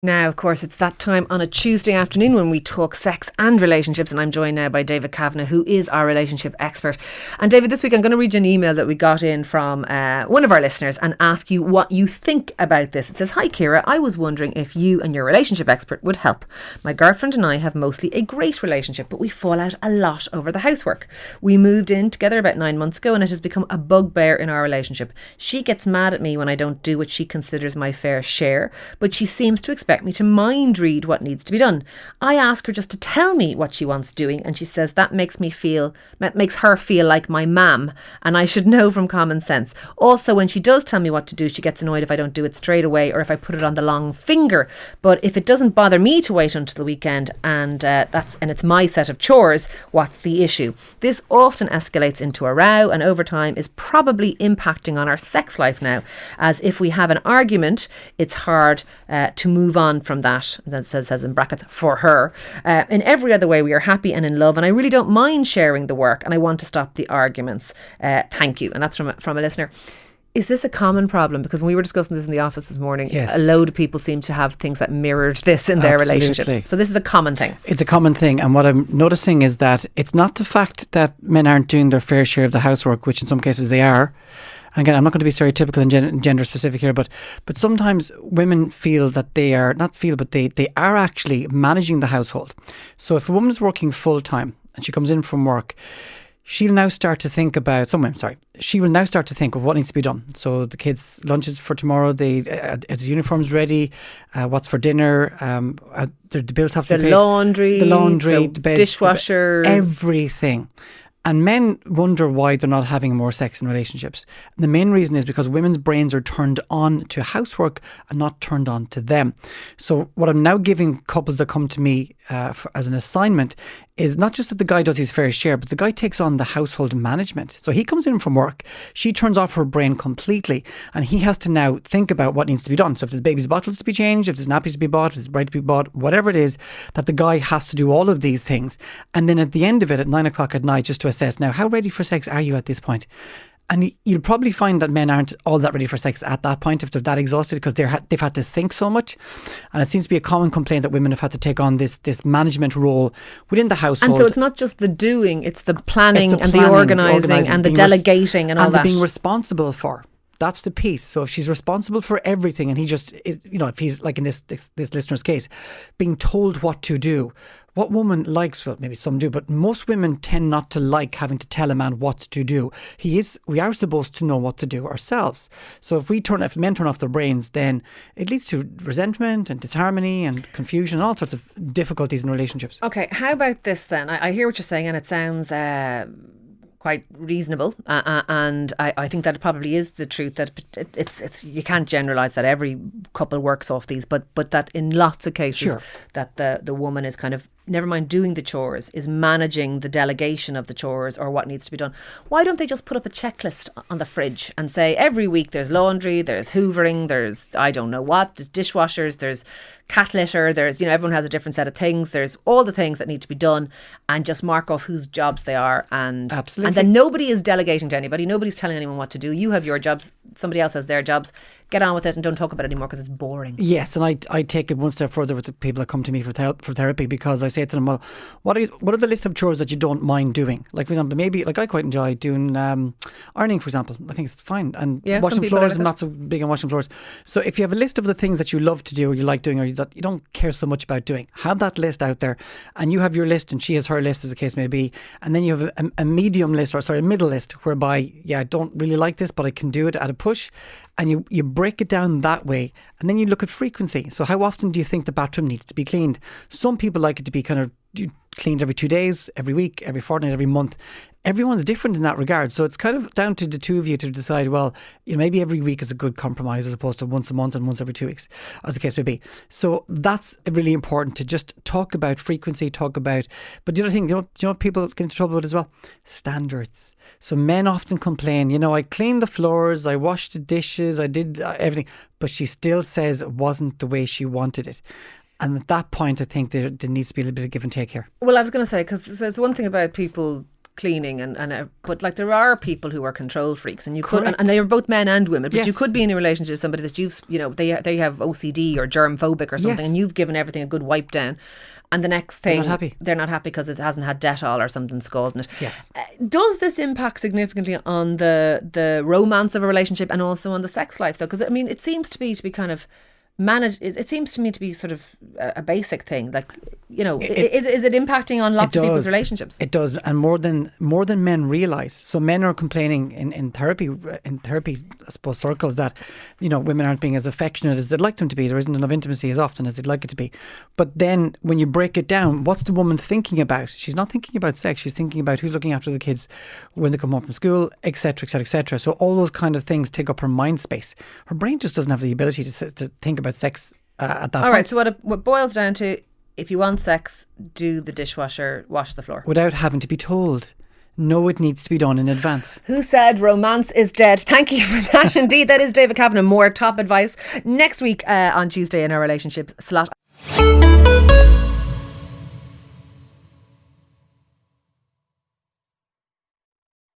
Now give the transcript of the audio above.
Now, of course, it's that time on a Tuesday afternoon when we talk sex and relationships, and I'm joined now by David Kavanagh, who is our relationship expert. And David, this week I'm going to read you an email that we got in from one of our listeners and ask you what you think about this. It says, "Hi Ciara, I was wondering if you and your relationship expert would help. My girlfriend and I have mostly a great relationship, but we fall out a lot over the housework. We moved in together about 9 months ago and it has become a bugbear in our relationship. She gets mad at me when I don't do what she considers my fair share, but she seems to expect me to mind read what needs to be done. I ask her just to tell me what she wants doing, and she says that makes her feel like my mam, and I should know from common sense. Also, when she does tell me what to do, she gets annoyed if I don't do it straight away or if I put it on the long finger. But if it doesn't bother me to wait until the weekend and it's my set of chores, what's the issue? This often escalates into a row, and over time is probably impacting on our sex life now, as if we have an argument, it's hard to move on from that. And then says in brackets, for her. In every other way, we are happy and in love, and I really don't mind sharing the work, and I want to stop the arguments. Thank you." And that's from a listener. Is this a common problem? Because when we were discussing this in the office this morning, Yes. a load of people seem to have things that mirrored this in their relationships. So this is a common thing. It's a common thing. And what I'm noticing is that it's not the fact that men aren't doing their fair share of the housework, which in some cases they are. And again, I'm not going to be stereotypical and gender specific here, but sometimes women feel that they are, they are actually managing the household. So if a woman is working full time and she comes in from work, she will now start to think of what needs to be done. So the kids' lunches for tomorrow, the uniforms ready, what's for dinner, the bills have to be paid. The laundry, the beds, dishwasher, everything. And men wonder why they're not having more sex in relationships. And the main reason is because women's brains are turned on to housework and not turned on to them. So what I'm now giving couples that come to me as an assignment is not just that the guy does his fair share, but the guy takes on the household management. So he comes in from work, she turns off her brain completely, and he has to now think about what needs to be done. So if there's baby's bottles to be changed, if there's nappies to be bought, if there's bread to be bought, whatever it is, that the guy has to do all of these things. And then at the end of it, at 9 o'clock at night, just to assess, now, how ready for sex are you at this point? And you'll probably find that men aren't all that ready for sex at that point if they're that exhausted, because they've had to think so much. And it seems to be a common complaint that women have had to take on this management role within the household. And so it's not just the doing, it's the planning, and the organising and the delegating and all that. And the being responsible for. That's the piece. So if she's responsible for everything, and if he's like in this listener's case, being told what to do, what woman likes, well, maybe some do, but most women tend not to like having to tell a man what to do. We are supposed to know what to do ourselves. So if men turn off their brains, then it leads to resentment and disharmony and confusion and all sorts of difficulties in relationships. Okay, how about this then? I hear what you're saying, and it sounds quite reasonable, and I think that it probably is the truth, that it's you can't generalise that every couple works off these, but that in lots of cases, sure, that the woman is kind of, never mind doing the chores, is managing the delegation of the chores or what needs to be done. Why don't they just put up a checklist on the fridge and say every week there's laundry, there's hoovering, there's I don't know what, there's dishwashers, there's cat litter, there's, everyone has a different set of things, there's all the things that need to be done, and just mark off whose jobs they are. And absolutely. And then nobody is delegating to anybody, nobody's telling anyone what to do. You have your jobs, somebody else has their jobs. Get on with it and don't talk about it anymore because it's boring. Yes, and I take it one step further with the people that come to me for therapy, because I say to them, well, what are the list of chores that you don't mind doing? Like, for example, maybe, like, I quite enjoy doing ironing, for example. I think it's fine. And washing floors, I'm not so big on washing floors. So if you have a list of the things that you love to do or you like doing or that you don't care so much about doing, have that list out there, and you have your list and she has her list, as the case may be, and then you have a medium list, a middle list, whereby, I don't really like this, but I can do it at a push. And you break it down that way, and then you look at frequency. So how often do you think the bathroom needs to be cleaned? Some people like it to be kind of cleaned every 2 days, every week, every fortnight, every month. Everyone's different in that regard. So it's kind of down to the two of you to decide, well, maybe every week is a good compromise as opposed to once a month and once every 2 weeks, as the case may be. So that's really important, to just talk about frequency, but the other thing, you know what people get into trouble with as well? Standards. So men often complain, I cleaned the floors, I washed the dishes, I did everything, but she still says it wasn't the way she wanted it. And at that point, I think there needs to be a little bit of give and take here. Well, I was going to say, because there's one thing about people cleaning but like there are people who are control freaks, and you could, Correct. and they are both men and women, but Yes. you could be in a relationship with somebody that they have OCD or germ phobic or something, Yes. and you've given everything a good wipe down, and the next thing they're not happy because it hasn't had Dettol or something scalded in it. Yes. Does this impact significantly on the romance of a relationship and also on the sex life though? Because I mean, it seems to be kind of managed. It seems to me to be sort of a basic thing. Like, is it impacting on lots of people's relationships? It does, and more than men realise. So men are complaining in therapy, I suppose, circles that women aren't being as affectionate as they'd like them to be. There isn't enough intimacy as often as they'd like it to be. But then when you break it down, what's the woman thinking about? She's not thinking about sex. She's thinking about who's looking after the kids when they come home from school, etc., etc., etc. So all those kind of things take up her mind space. Her brain just doesn't have the ability to think about sex at that point. All right, so what boils down to, if you want sex, do the dishwasher, wash the floor. Without having to be told. No, it needs to be done in advance. Who said romance is dead? Thank you for that. Indeed, that is David Kavanagh. More top advice next week on Tuesday in our relationship slot.